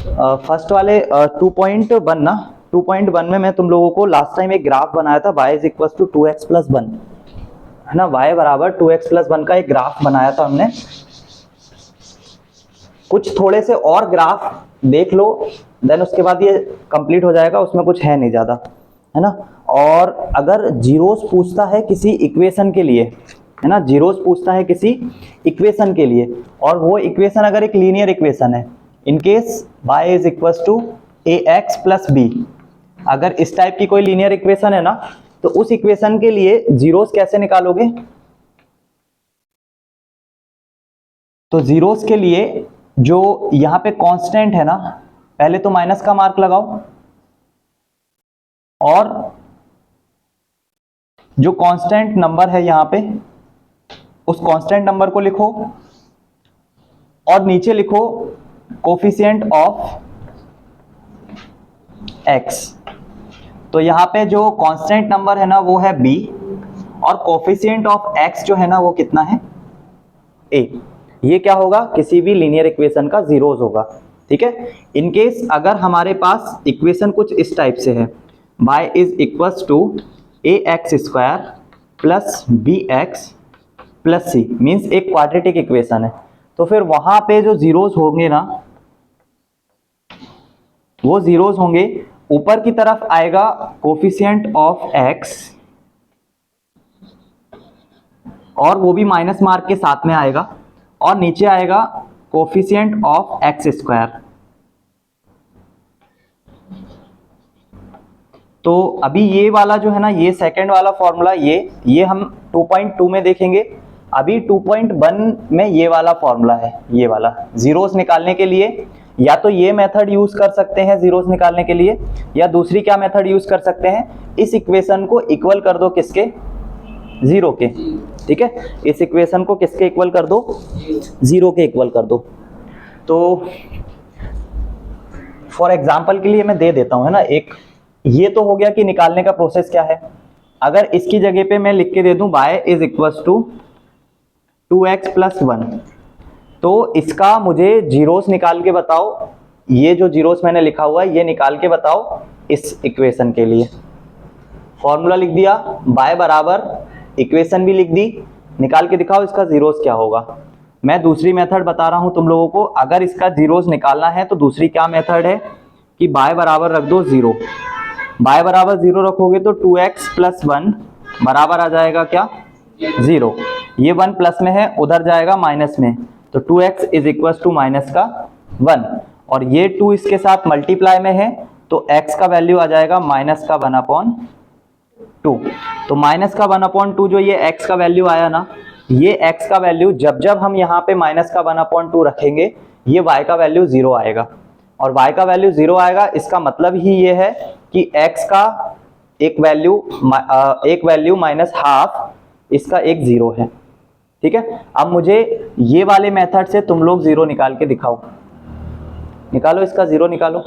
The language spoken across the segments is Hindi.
फर्स्ट वाले 2.1 ना, 2.1 में मैं तुम लोगों को लास्ट टाइम एक ग्राफ बनाया था y is equal to 2x plus 1, है ना। y बराबर 2x प्लस 1 का एक ग्राफ बनाया था हमने। कुछ थोड़े से और ग्राफ देख लो, देन उसके बाद ये कंप्लीट हो जाएगा, उसमें कुछ है नहीं ज़्यादा, है ना। और अगर जीरोस पूछता है किसी इक्वेशन के लिए, है ना, जीरोस पूछता है किसी इक्वेशन के लिए, और वो इक्वेशन अगर एक लीनियर इक्वेशन है, in case y is equal to ax plus b, अगर इस टाइप की कोई लीनियर इक्वेशन है ना, तो उस इक्वेशन के लिए जीरोस कैसे निकालोगे? तो जीरोस के लिए जो यहाँ पे कांस्टेंट है ना, पहले तो माइनस का मार्क लगाओ, और जो कांस्टेंट नंबर है यहाँ पे, उस कांस्टेंट नंबर को लिखो, और नीचे लिखो कोफिशिएंट ऑफ x। तो यहाँ पे जो कांस्टेंट नंबर है ना वो है b, और कोफिशिएंट ऑफ x जो है ना वो कितना है? a। ये क्या होगा? किसी भी लीनियर इक्वेशन का जीरोस होगा, ठीक है। इन केस अगर हमारे पास इक्वेशन कुछ इस टाइप से है, y is equals to ax square plus bx plus c, means एक क्वाड्रेटिक इक्वेशन है, तो फिर वहां पे जो जीरोस होंगे ना, वो जीरोस होंगे, ऊपर की तरफ आएगा कोफिशिएंट ऑफ x, और वो भी माइनस मार्क के साथ में आएगा, और नीचे आएगा कोफिशिएंट ऑफ x स्क्वायर। तो अभी ये वाला जो है ना, ये सेकंड वाला फॉर्मूला, ये हम 2.2 में देखेंगे। अभी 2.1 में ये वाला फॉर्मूला है, ये वाला जीरोस निकालने के लिए या तो ये मेथड यूज कर सकते हैं जीरोस निकालने के लिए, या दूसरी क्या मेथड यूज कर सकते हैं, इस इक्वेशन को इक्वल कर दो किसके? जीरो के, ठीक है। इस इक्वेशन को किसके इक्वल कर दो? जीरो के इक्वल कर दो। तो फॉर एग्जांपल के लिए मैं दे देता हूं, है ना, एक ये तो हो गया कि निकालने का प्रोसेस क्या है। अगर इसकी जगह पे मैं लिख के दे दूं y is equal to 2x plus 1, तो इसका मुझे जीरोस निकाल के बताओ। ये जो जीरोस मैंने लिखा हुआ है ये निकाल के बताओ इस इक्वेशन के लिए। फॉर्मूला लिख दिया, y बराबर इक्वेशन भी लिख दी, निकाल के दिखाओ इसका जीरोस क्या होगा। मैं दूसरी मेथड बता रहा हूं तुम लोगों को, अगर इसका जीरोस निकालना है तो दूसरी क्या मेथड है कि y बराबर रख दो 0। y बराबर 0 रखोगे तो 2x प्लस 1 बराबर आ जाएगा क्या? 0। ये 1 प्लस में है, उधर जाएगा माइनस में, तो 2x is equal to minus का 1, और ये 2 इसके साथ मल्टीप्लाई में है, तो x का वैल्यू आ जाएगा माइनस का 1/2। तो माइनस का 1/2 जो ये x का वैल्यू आया ना, ये x का वैल्यू जब जब हम यहाँ पे माइनस का 1/2 रखेंगे, ये y का वैल्यू 0 आएगा, और y का वैल्यू 0 आएगा। इसका मतलब ही ये है कि x का एक वैल्यू माइनस हाफ, इसका एक 0 है, ठीक है। अब मुझे ये वाले मेथड से तुम लोग 0 निकाल के दिखाओ, निकालो इसका 0 निकालो,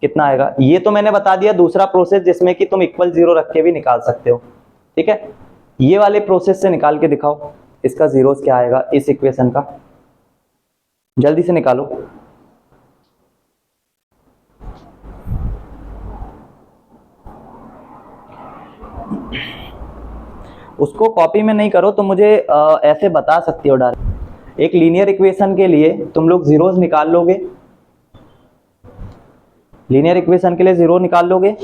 कितना आएगा? ये तो मैंने बता दिया दूसरा प्रोसेस जिसमें कि तुम इक्वल 0 रख के भी निकाल सकते हो, ठीक है। ये वाले प्रोसेस से निकाल के दिखाओ इसका जीरोस क्या आएगा इस इक्वेशन का, जल्दी से निकालो। उसको कॉपी में नहीं करो तो मुझे ऐसे बता सकती हो डायरेक्ट। एक लीनियर इक्वेशन के लिए तुम लोग जीरोस निकाल लोगे, लीनियर इक्वेशन के लिए 0 निकाल लोगे,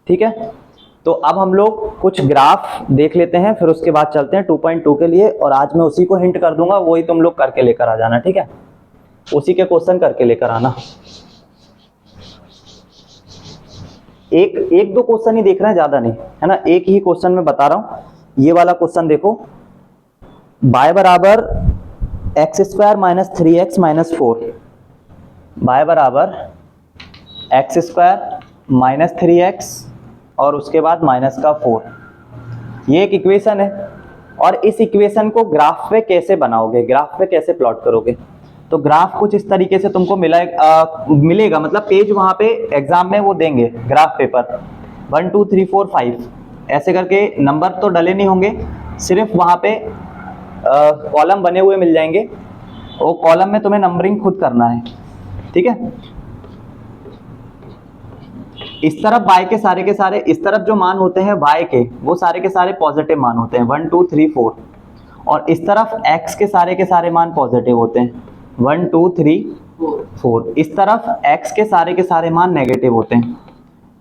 ठीक है। तो अब हम लोग कुछ ग्राफ देख लेते हैं, फिर उसके बाद चलते हैं 2.2 के लिए, और आज मैं उसी को हिंट कर दूंगा, वही तुम लोग करके लेकर आ जाना, ठीक है। उसी के क्वेश्चन करके लेकर आना। एक दो क्वेश्चन ही देख रहे हैं, ज्यादा नहीं, है ना। एक ही क्वेश्चन में बता रहा हूं। ये वाला क्वेश्चन देखो, y बराबर x square minus 3x minus 4, y बराबर x स्क्वायर माइनस 3x और उसके बाद माइनस का 4, ये एक इक्वेशन है। और इस इक्वेशन को ग्राफ पे कैसे बनाओगे, ग्राफ पे कैसे प्लॉट करोगे? तो ग्राफ कुछ इस तरीके से तुमको मिलेगा, मतलब पेज वहां पे एग्जाम में वो देंगे, ग्राफ पेपर 1 2 3 4 5 ऐसे करके नंबर तो डले नहीं होंगे, सिर्फ वहां पे कॉलम बने हुए मिल जाएंगे, वो कॉलम में तुम्हें नंबरिंग खुद करना है, ठीक है। इस तरफ y के सारे इस तरफ जो मान होते हैं y के, वो सारे के सारे पॉजिटिव मान होते हैं 1 2 3 4, और इस तरफ x के सारे मान पॉजिटिव होते हैं 1 2 3 4। इस तरफ x के सारे मान नेगेटिव होते हैं,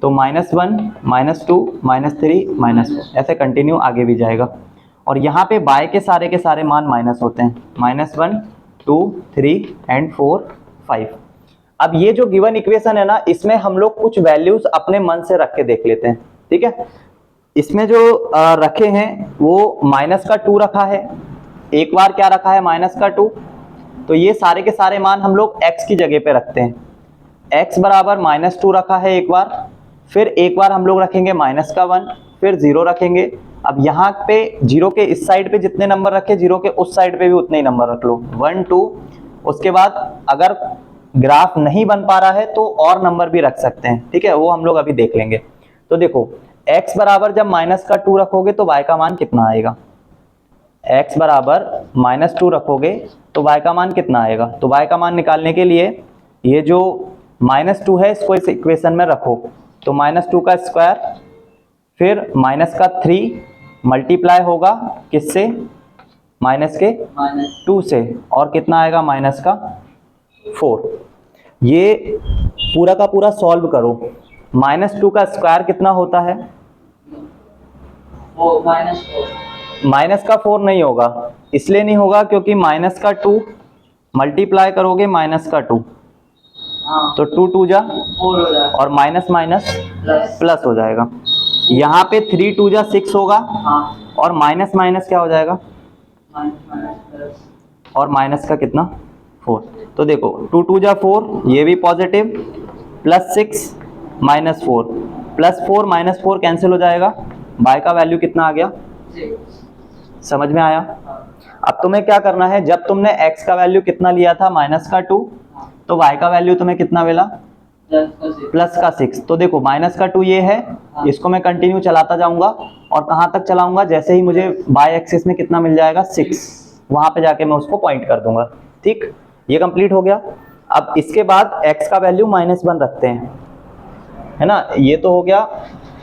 तो -1 -2 -3 -4, ऐसे कंटिन्यू आगे भी जाएगा। और यहाँ पे y के सारे मान माइनस होते हैं -1 2 3 एंड 4 5। अब ये जो गिवन इक्वेशन है ना, इसमें हम लोग कुछ वैल्यूज अपने मन से रख के देख लेते हैं, ठीक है। इसमें जो रखे हैं वो -2 रखा है, एक बार क्या रखा है -2, तो ये सारे के सारे मान हम लोग x की जगह पे रखते हैं। x बराबर -2 रखा है एक बार, फिर एक बार हम लोग रखेंगे -1, फिर 0 रखेंगे। अब यहाँ पे 0 के इस साइड पे जितने नंबर रखे, 0 के उस साइड पे भी उतने ही नंबर रख लो 1 2। उसके बाद अगर ग्राफ नहीं बन पा रहा है तो और नंबर भी रख सकते हैं, ठीक है, वो हम लोग अभी देख लेंगे। तो देखो x बराबर जब -2 रखोगे तो y का मान कितना आएगा, x बराबर -2 रखोगे तो y का मान कितना आएगा। तो y का मान निकालने के लिए ये जो -2 है इसको इस इक्वेशन में रखो, तो -2 का स्क्वायर, फिर -3 मल्टीप्लाई होगा किससे, -2 से, और कितना आएगा -4। ये पूरा का पूरा सॉल्व करो। -2 का स्क्वायर कितना होता है, -4 नहीं होगा, इसलिए नहीं होगा क्योंकि -2 मल्टीप्लाई करोगे -2, तो 2 2 जा और माइनस प्लस हो जाएगा। यहाँ पे 3 2 जा 6 होगा, और माइनस क्या हो जाएगा, और माइनस का कितना 4। तो देखो 2 2 जा 4, ये भी पॉजिटिव, +6 -4, +4 -4 कैंसिल हो जाएगा, y का वैल्यू कितना आ गया, समझ में आया। अब तुम्हें क्या करना है, जब तुमने x का वैल्यू कितना लिया था -2, तो y का वैल्यू तुम्हें कितना मिला, +6। तो देखो -2 ये है, इसको मैं कंटिन्यू चलाता जाऊंगा, और कहाँ तक चलाऊंगा, जैसे ही मुझे y एक्सिस में कितना मिल जाएगा 6, वहां पे जाके मैं उसको पॉइंट कर दूंगा, ठीक। ये कंप्लीट हो गया। अब इसके बाद x का वैल्यू -1 रखते हैं, है ना, ये तो हो गया।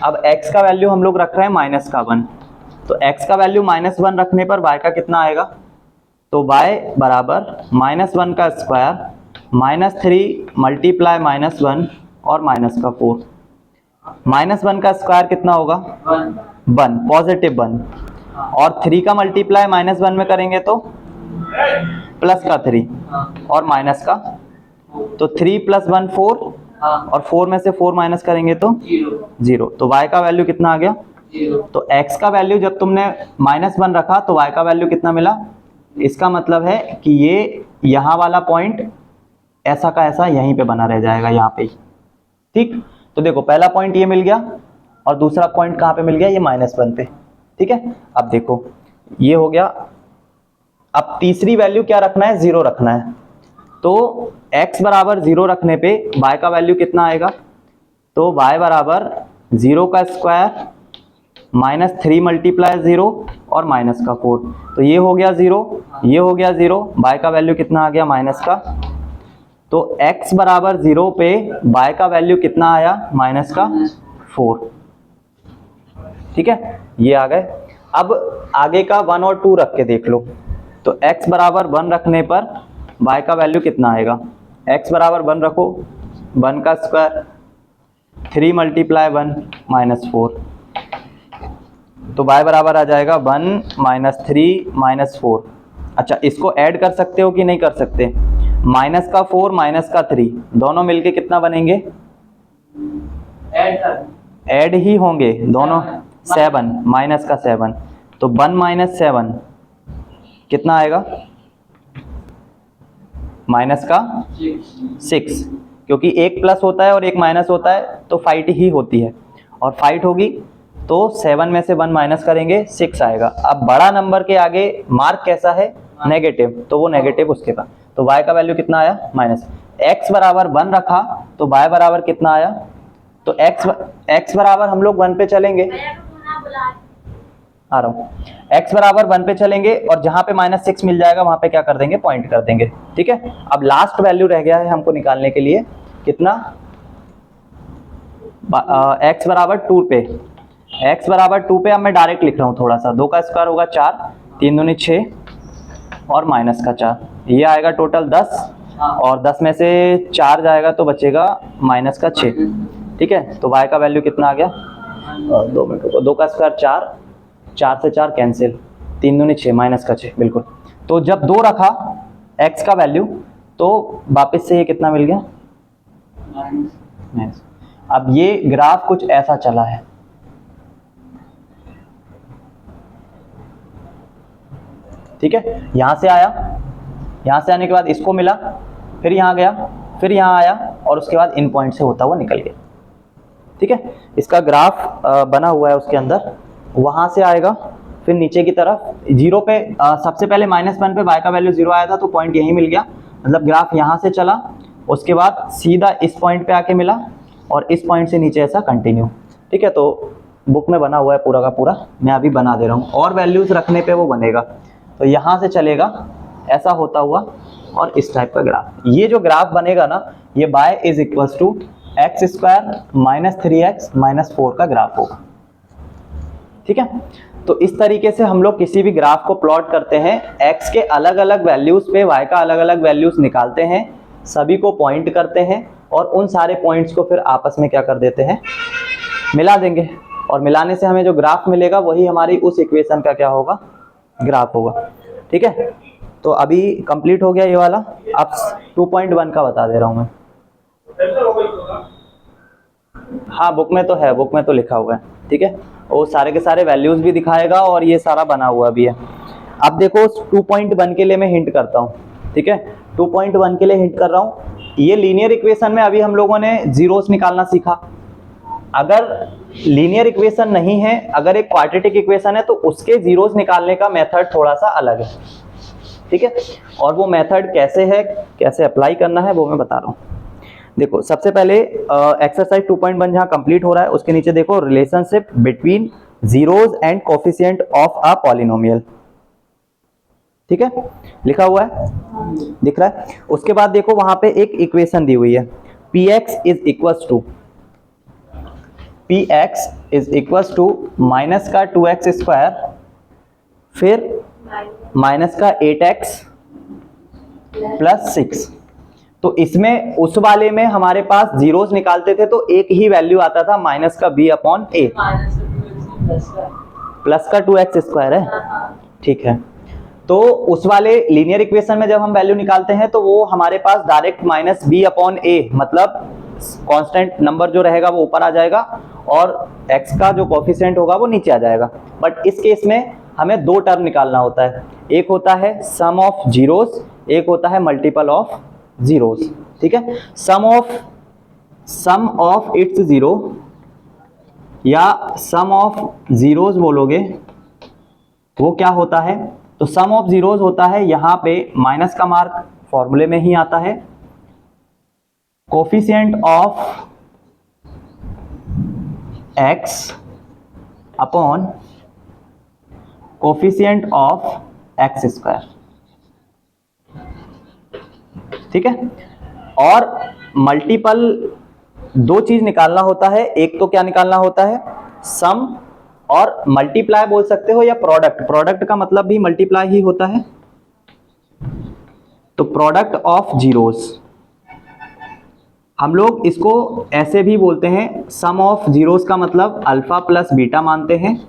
अब x का वैल्यू हम लोग रख रहे हैं -1, तो x का वैल्यू -1 रखने पर y का कितना आएगा, तो y बराबर -1 का स्क्वायर, -3 मल्टीप्लाई -1 और -4। -1 का स्क्वायर कितना होगा, 1 पॉजिटिव 1, और 3 का मल्टीप्लाई -1 में करेंगे तो +3 और माइनस का, तो 3 + 1 4, और 4 में से 4 माइनस करेंगे तो 0। तो y का वैल्यू कितना आ गया, तो x का वैल्यू जब तुमने -1 रखा तो y का वैल्यू कितना मिला। इसका मतलब है कि ये यहाँ वाला पॉइंट ऐसा का ऐसा यहीं पे बना रह जाएगा, यहाँ पे, ठीक। तो देखो पहला पॉइंट ये मिल गया, और दूसरा पॉइंट कहाँ पे मिल गया, ये -1 पे, ठीक है। अब देखो ये हो गया। अब तीसरी वैल्यू क्या रखना है, 0 रखना है, तो x बराबर 0 रखने पे y का वैल्यू कितना आएगा, तो y बराबर 0 का स्क्वायर, -3 मल्टीप्लाई 0 और -4, तो ये हो गया 0, ये हो गया 0, y का वैल्यू कितना आ गया, -का। तो x बराबर 0 पे y का वैल्यू कितना आया, -4, ठीक है, ये आ गए। अब आगे का 1 और 2 रख के देख लो, तो x बराबर 1 रखने पर y का वैल्यू कितना आएगा, x बराबर 1 रखो, 1 का स्क्वायर, 3 मल्टीप्लाई 1 -4, तो y बराबर आ जाएगा 1 -3 -4। अच्छा, इसको ऐड कर सकते हो कि नहीं कर सकते, -4 -3 दोनों मिलके कितना बनेंगे, ऐड ही होंगे दोनों, 7 -7, तो 1 - 7 कितना आएगा, -6, क्योंकि एक प्लस होता है और एक माइनस होता है तो फाइट ही होती है, और फाइट होगी तो 7 में से 1 माइनस करेंगे 6 आएगा। अब बड़ा नंबर के आगे मार्क कैसा है, नेगेटिव, तो वो नेगेटिव उसके पास, तो y का वैल्यू कितना आया, x बराबर 1 रखा तो y बराबर कितना आया, तो x बराबर हम लोग 1 पे चलेंगे, आ रहा हूँ, x बराबर 1 पे चलेंगे, और जहां पे -6 मिल जाएगा वहां पे क्या कर देंगे, पॉइंट कर देंगे, ठीक है। अब लास्ट वैल्यू रह गया है हमको निकालने के लिए, कितना, x बराबर 2 पे, x बराबर 2 पे अब मैं डायरेक्ट लिख रहा हूँ थोड़ा सा, 2 का स्क्वायर होगा 4, 3 दूनी 6 और माइनस का 4, ये आएगा टोटल 10 और 10 में से 4 जाएगा तो बचेगा माइनस का 6। ठीक है, तो y का वैल्यू कितना आ गया, 2 मिनट रुको, 2 का स्क्वायर 4, 4 से 4 कैंसिल, 3 दूनी 6 माइनस का 6 बिल्कुल। तो जब 2 रखा x का वैल्यू तो वापस से ये कितना मिल गया, माइनस। अब ये ग्राफ कुछ ऐसा चला है, ठीक है, यहां से आया, यहां से आने के बाद इसको मिला, फिर यहां गया, फिर यहां आया और उसके बाद इन पॉइंट से होता हुआ निकल गया। ठीक है, इसका ग्राफ बना हुआ है उसके अंदर, वहां से आएगा फिर नीचे की तरफ जीरो पे, सबसे पहले -1 पे y का वैल्यू 0 आया था तो पॉइंट यहीं मिल गया, मतलब ग्राफ यहां से चला, उसके बाद सीधा इस पॉइंट पे आके मिला और इस पॉइंट से नीचे ऐसा कंटिन्यू। ठीक है, तो बुक में बना हुआ है पूरा का पूरा, मैं अभी बना दे रहा हूँ और वैल्यूज रखने पे वो बनेगा। तो यहाँ से चलेगा ऐसा होता हुआ और इस टाइप का ग्राफ, ये जो ग्राफ बनेगा ना, ये y is equals to x square minus 3x minus 4 का ग्राफ होगा। ठीक है, तो इस तरीके से हम लोग किसी भी ग्राफ को प्लॉट करते हैं, x के अलग अलग वैल्यूज पे y का अलग अलग वैल्यूज निकालते हैं, सभी को पॉइंट करते हैं और उन सारे पॉइंट्स को फिर आपस में क्या कर देते हैं, मिला देंगे, और मिलाने से हमें जो ग्राफ मिलेगा वही हमारी उस इक्वेशन का क्या होगा, ग्राफ होगा। ठीक है, तो अभी कंप्लीट हो गया ये वाला, अब 2.1 का बता दे रहा हूं मैं। हाँ बुक में तो है, बुक में तो लिखा हुआ है। ठीक है, वो सारे के सारे वैल्यूज भी दिखाएगा और ये सारा बना हुआ भी है। अब देखो 2.1 के लिए मैं हिंट करता हूँ। ठीक है, 2.1 के लिए हिंट कर रहा हूँ, ये लीनियर इक्वेशन में अभी हम लोगों ने जीरोस निकालना सीखा। अगर लीनियर इक्वेशन नहीं है, अगर एक क्वाड्रेटिक इक्वेशन है तो उसके जीरोस निकालने का मेथड थोड़ा सा अलग है। ठीक है, और वो मेथड कैसे है, कैसे अप्लाई करना है वो मैं बता रहा हूँ। देखो सबसे पहले एक्सरसाइज 2.1 जहाँ कंप्लीट हो रहा है उसके नीचे देखो relationship between zeros and coefficient of a polynomial. ठीक है, लिखा हुआ है, दिख रहा है। उसके बाद देखो वहां पे एक इक्वेशन दी हुई है, px is equals to minus का 2x स्क्वायर, फिर माइनस का 8x प्लस 6। तो इसमें उस वाले में हमारे पास जीरोस निकालते थे तो एक ही वैल्यू आता था, माइनस का b अपॉन a, प्लस का 2x स्क्वायर है। ठीक है, तो उस वाले लीनियर इक्वेशन में जब हम वैल्यू निकालते हैं तो वो हमारे पास direct minus b upon a, मतलब कांस्टेंट नंबर जो रहेगा वो ऊपर आ जाएगा और x का जो कोफिशिएंट होगा वो नीचे आ जाएगा। बट इस केस में हमें दो टर्म निकालना होता है, एक होता है सम ऑफ जीरोस, एक होता है मल्टीपल ऑफ जीरोस। ठीक है, सम ऑफ इट्स जीरो या सम ऑफ जीरोस बोलोगे, वो क्या होता है, तो सम ऑफ जीरोस होता है, यहां पे माइनस का मार्क फॉर्मूले में ही आता है, coefficient of x upon coefficient of x square. ठीक है, और मल्टीपल दो चीज निकालना होता है, एक तो क्या निकालना होता है, सम और मल्टीप्लाई बोल सकते हो या प्रोडक्ट, प्रोडक्ट का मतलब भी मल्टीप्लाई ही होता है। तो प्रोडक्ट ऑफ जीरोस, हम लोग इसको ऐसे भी बोलते हैं, सम ऑफ जीरोस का मतलब अल्फा प्लस बीटा मानते हैं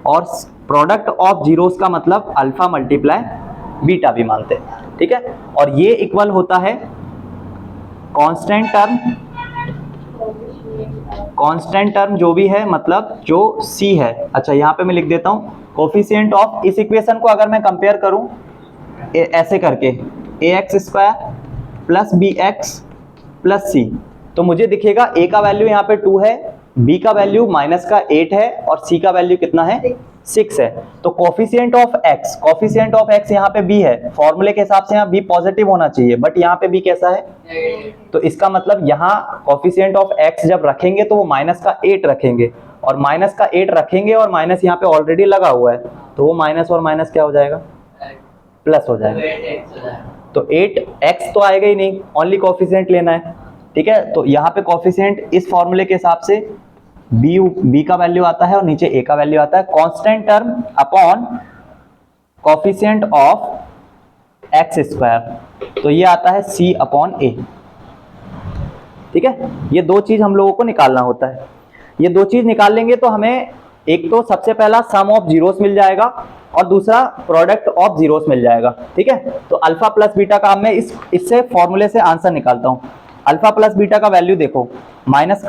और प्रोडक्ट ऑफ जीरोस का मतलब अल्फा मल्टीप्लाई बीटा भी मानते हैं। ठीक है, और ये इक्वल होता है कांस्टेंट टर्म जो भी है, मतलब जो c है। अच्छा यहाँ पे मैं लिख देता हूँ कोफिशिएंट ऑफ, इस इक्वेशन को अगर मैं कंपेयर करूं ऐसे करके ax square plus bx plus c, तो मुझे दिखेगा a का वैल्यू यहाँ पे 2 है, b का वैल्यू माइनस का 8 है और c का वैल्यू कितना है, 6 है। तो कोफिशिएंट ऑफ x यहाँ पे b है, फॉर्मूले के हिसाब से यहाँ b पॉजिटिव होना चाहिए, बट यहाँ पे b कैसा है, तो इसका मतलब यहाँ कोफिशिएंट ऑफ x जब रखेंगे तो वो माइनस का 8 रखेंगे, और माइनस का 8 रखेंगे और माइनस यहाँ पे ऑलरेडी लगा हुआ है, तो वो माइनस और माइनस क्या हो जाएगा, प्लस हो जाएगा। तो 8x तो आएगा ही नहीं, ओनली कोफिशिएंट लेना है, ठीक है, तो यहाँ पे कॉफिशिएंट इस फॉर्मूले के हिसाब से बी का वैल्यू आता है और नीचे ए का वैल्यू आता है, constant term upon coefficient of x square, तो ये आता है सी अपॉन ए। ठीक है, ये दो चीज हम लोगों को निकालना होता है। ये दो चीज निकाल लेंगे तो हमें एक तो सबसे पहला सम ऑफ जीरोस मिल जाएगा और दूसरा प्रोडक्ट ऑफ जीरोस मिल जाएगा। ठीक है, तो अल्फा प्लस बीटा का मैं इससे फॉर्मूले से आंसर निकालता हूं। अल्फा प्लस बीटा का वैल्यू देखो, माइनस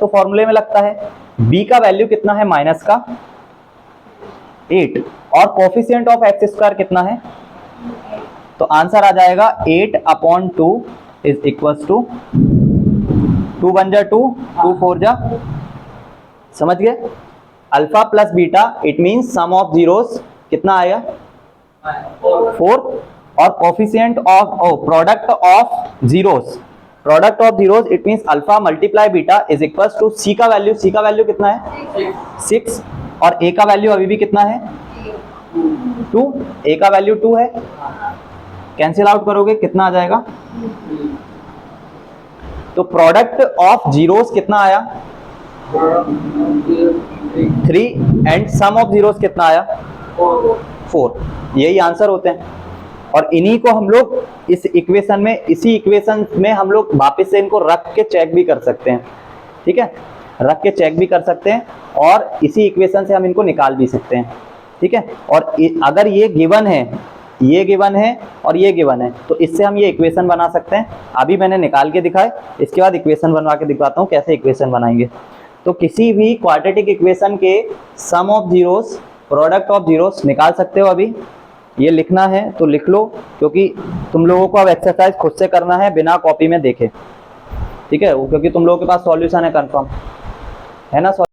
तो फॉर्मूले में लगता है, बी का वैल्यू कितना है माइनस का 8 और कोफिशिएंट ऑफ एक्स स्क्वायर कितना है, तो आंसर आ जाएगा 8 अपॉन 2 इज इक्वल टू 2 1 जा 2 2 4 जा, समझ गए। Alpha plus beta it means sum of zeros कितना आया 4 और coefficient of product of zeros it means alpha multiply beta is equal to C का वैल्यू कितना है 6 और ए का वैल्यू अभी भी कितना है 2, ए का वैल्यू 2 है, कैंसिल आउट करोगे कितना आ जाएगा, तो प्रोडक्ट ऑफ जीरोस कितना आया 3 एंड सम ऑफ जीरोस कितना आया 4। यही आंसर होते हैं और इन्हीं को हम लोग इसी इक्वेशन में हम लोग वापस से इनको रख के चेक भी कर सकते हैं। ठीक है, रख के चेक भी कर सकते हैं और इसी इक्वेशन से हम इनको निकाल भी सकते हैं। ठीक है, और अगर ये गिवन है और ये गिवन है तो इससे हम ये इक्वेशन बना सकते हैं। अभी मैंने निकाल के दिखाए, इसके बाद इक्वेशन बनवा के दिखाता हूँ कैसे इक्वेशन बनाएंगे। तो किसी भी क्वाड्रेटिक इक्वेशन के sum of zeros product of zeros निकाल सकते हो। अभी ये लिखना है तो लिख लो, क्योंकि तुम लोगों को अब एक्सरसाइज खुद से करना है बिना कॉपी में देखे। ठीक है, क्योंकि तुम लोगों के पास सॉल्यूशन है कंफर्म, है ना।